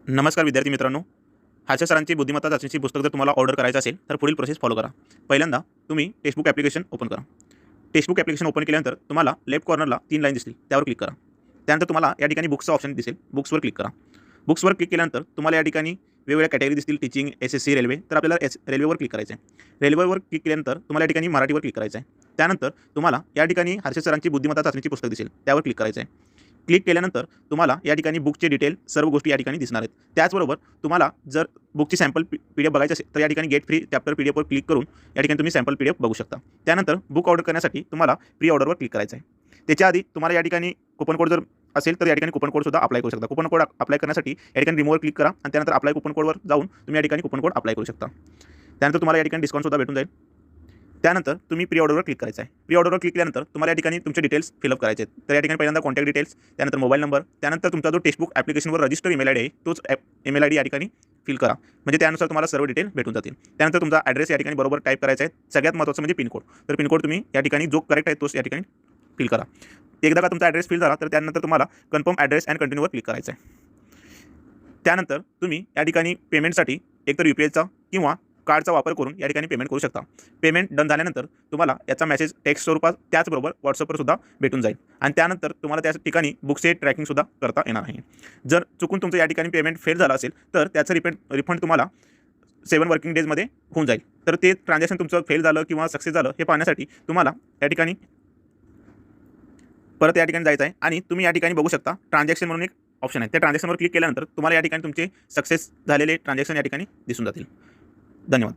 नमस्कार विद्यार्थी मित्रांनो, हास्य सरांची बुद्धिमत्ता चाचणीची पुस्तक जर तुम्हाला ऑर्डर करायचं असेल तर पुढील प्रोसेस फॉलो करा. पहिल्यांदा तुम्ही टेक्स्टबुक ॲप्लिकेशन ओपन करा. टेक्स्टबुक ॲप्लिकेशन ओपन केल्यानंतर तुम्हाला लेफ्ट कॉर्नरला 3 लाईन दिसतील, त्यावर क्लिक करा. त्यानंतर तुम्हाला या ठिकाणी बुक्सचा ऑप्शन दिसेल, बुक्सवर क्लिक करा. बुक्सवर क्लिक केल्यानंतर तुम्हाला या ठिकाणी वेगवेगळ्या कॅटेगरी दिसतील, टीचिंग, एस-एस-सी, रेल्वे. तर आपल्याला रेल्वेवर क्लिक करायचं आहे. रेल्वेवर क्लिक केल्यानंतर तुम्हाला या ठिकाणी मराठीवर क्लिक करायचं आहे. त्यानंतर तुम्हाला या ठिकाणी हर्षद सरांची बुद्धिमत्ता चाचणीची पुस्तक दिसेल, त्यावर क्लिक करायचं आहे. क्लिक केल्यानंतर तुम्हाला या ठिकाणी बुकचे डिटेल सर्व गोष्टी या ठिकाणी दिसणार आहेत. त्याचबरोबर तुम्हाला जर बुकची सॅम्पल पी-डी-एफ बघायची असेल तर या ठिकाणी गेट फ्री चॅप्टर पी-डी-एफवर क्लिक करून या ठिकाणी तुम्ही सॅम्पल पी-डी-एफ बघू शकता. त्यानंतर बुक ऑर्डर करण्यासाठी तुम्हाला प्री ऑर्डरवर क्लिक करायचं आहे. त्याच्या आधी तुम्हाला या ठिकाणी कुपन कोड जर असेल तर या ठिकाणी कुपन कोडसुद्धा अप्लाय करू शकता. कुपन कोड अप्लाय करण्यासाठी या ठिकाणी रिमूव्हवर क्लिक करा आणि त्यानंतर अप्लाय कुपन कोडवर जाऊन तुम्ही या ठिकाणी कुपन कोड अप्लाय करू शकता. त्यानंतर तुम्हाला या ठिकाणी डिस्काउंटसुद्धा भेटून जाईल. त्यानंतर तुम्ही प्री ऑर्डरवर क्लिक करायचं आहे. प्री ऑर्डरवर क्लिक केल्यानंतर तुम्हाला या ठिकाणी तुमचे डिटेल्स फिलअप करायचे आहेत. तर या ठिकाणी पहिल्यांदा कॉन्टॅक्ट डिटेल्स, त्यानंतर मोबाईल नंबर, त्यानंतर तुमचा जो टेक्स्टबुक ॲप्लिकेशनवर रजिस्टर ईमेल आयडी आहे तोच ईमेल आयडी या ठिकाणी फिल करा. म्हणजे त्यानुसार तुम्हाला सर्व डिटेल भेटून जातील. त्यानंतर तुमचा ॲड्रेस या ठिकाणी बरोबर टाईप करायचा आहे. सगळ्यात महत्त्वाचं म्हणजे पिनकोड. तर पिनकोड तुम्ही या ठिकाणी जो करेक्ट आहे तोच या ठिकाणी फिल करा. एकदा का तुमचा ॲड्रेस फिल झाला तर त्यानंतर तुम्हाला कन्फर्म ॲड्रेस अँड कंटिन्यूवर क्लिक करायचं आहे. त्यानंतर तुम्ही या ठिकाणी पेमेंटसाठी एकतर UPIचा किंवा कार्डचा वापर करून या ठिकाणी पेमेंट करू शकता. पेमेंट डन झाल्यानंतर तुम्हाला याचा मेसेज टेक्स्ट स्वरूपात त्याचबरोबर WhatsAppवर सुद्धा भेटून जाईल आणि त्यानंतर तुम्हाला त्या ठिकाणी बुक्सचे ट्रॅकिंगसुद्धा करता येणार आहे. जर चुकून तुमचं या ठिकाणी पेमेंट फेल झालं असेल तर त्याचं रिफंड तुम्हाला 7 वर्किंग डेजमध्ये होऊन जाईल. तर ते ट्रान्झॅक्शन तुमचं फेल झालं किंवा सक्सेस झालं हे पाहण्यासाठी तुम्हाला या ठिकाणी परत या ठिकाणी जायचं आहे आणि तुम्ही या ठिकाणी बघू शकता ट्रान्झॅक्शन म्हणून एक ऑप्शन आहे. त्या ट्रान्झॅक्शनवर क्लिक केल्यानंतर तुम्हाला या ठिकाणी तुमचे सक्सेस झालेले ट्रान्झॅक्शन या ठिकाणी दिसून जातील. धन्यवाद.